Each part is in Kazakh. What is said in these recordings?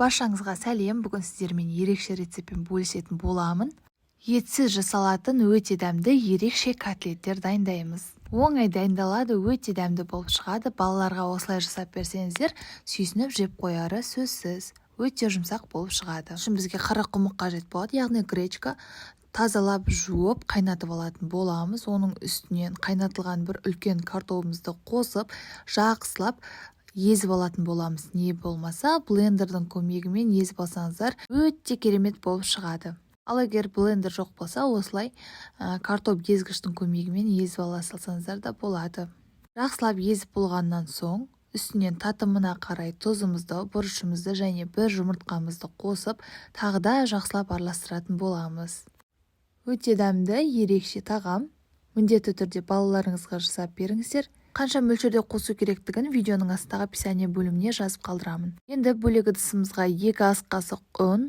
Баршаңызға сәлем. Бүгін сіздермен ерекше рецептпен бөлісетін боламын. Етсіз жасалатын өте дәмді ерекше котлеттер дайындаймыз. Оңай дайындалады, өте дәмді болып шығады. Балаларға осылай жасап берсеңіздер, сүйсініп жеп қояры сөзсіз. Өте жұмсақ болып шығады. Үшін бізге қарақұмық қажет болады, яғни гречка. Тазалап жуып қайнатып алатын боламыз. Оның үстінен қайнатылған бір үлкен картопымызды қосып, жақсылап езіп алатын боламыз. Не болмаса, блендердің көмегімен езіп алсаңыздар, өте керемет болып шығады. Ал егер блендер жоқ болса, осылай картоп езгіштің көмегімен езіп ала салсаңыздар да болады. Жақсылап езіп болғаннан соң, үстінен татымына қарай тұзымызды, бұрышымызды және бір жұмыртқамызды қосып, тағы да жақсылап араластыратын боламыз. Өте дәмді, ерекше тағам. Міндетті түрде балаларыңызға жасап беріңіздер. Қанша мөлшерде қосу керектігін видеоның астындағы описание бөліміне жазып қалдырамын. Енді бөлек ыдысымызға 2 ас қасық ұн,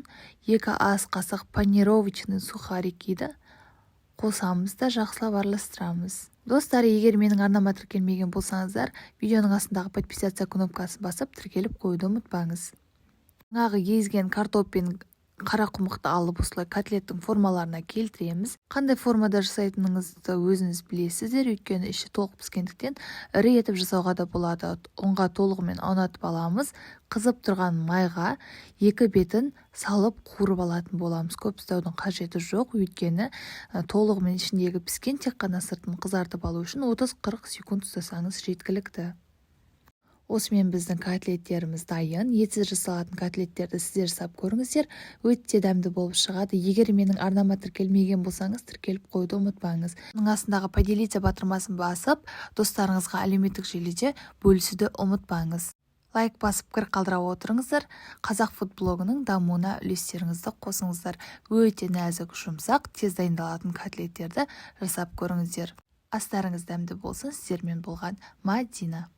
2 ас қасық панировочный сухарикиді қосамыз да жақсылап араластырамыз. Достар, егер менің арнама тіркелмеген болсаңыздар, видеоның астындағы подписаться кнопкасын басып тіркеліп қоюды ұмытпаңыз. Жаңағы езген картоп пен қарақұмықты алып осылай котлеттің формаларына келтіреміз. Қандай формада жасайтыныңызды өзіңіз білесіздер, өйткені іші толық піскендіктен ірі етіп жасауға да болады. Ұнға толығымен аунатып аламыз. Қызып тұрған майға 2 бетін салып қуырып алатын боламыз. Көп ұстаудың қажеті жоқ, өйткені толығымен ішіндегі піскен, тек қана сыртын қызартып алу үшін 30-40 секунд ұстасаңыз жеткілікті. Осымен біздің котлеттеріміз дайын. Етсіз жасалатын котлеттерді сіздер жасап көріңіздер, өте дәмді болып шығады. Егер менің арнама тіркелмеген болсаңыз, тіркеліп қоюды ұмытпаңыз. Оның астындағы поделиться батырмасын басып, достарыңызға әлеуметтік желіде бөлісуді ұмытпаңыз. Лайк басып пікір қалдыра отырыңыздар. Қазақ фуд блогының дамуына үлестеріңізді қосыңыздар. Өте нәзік, жұмсақ, тез дайындалатын котлеттерді жасап көріңіздер. Астарыңыз дәмді болсын. Сіздермен болған Мадина.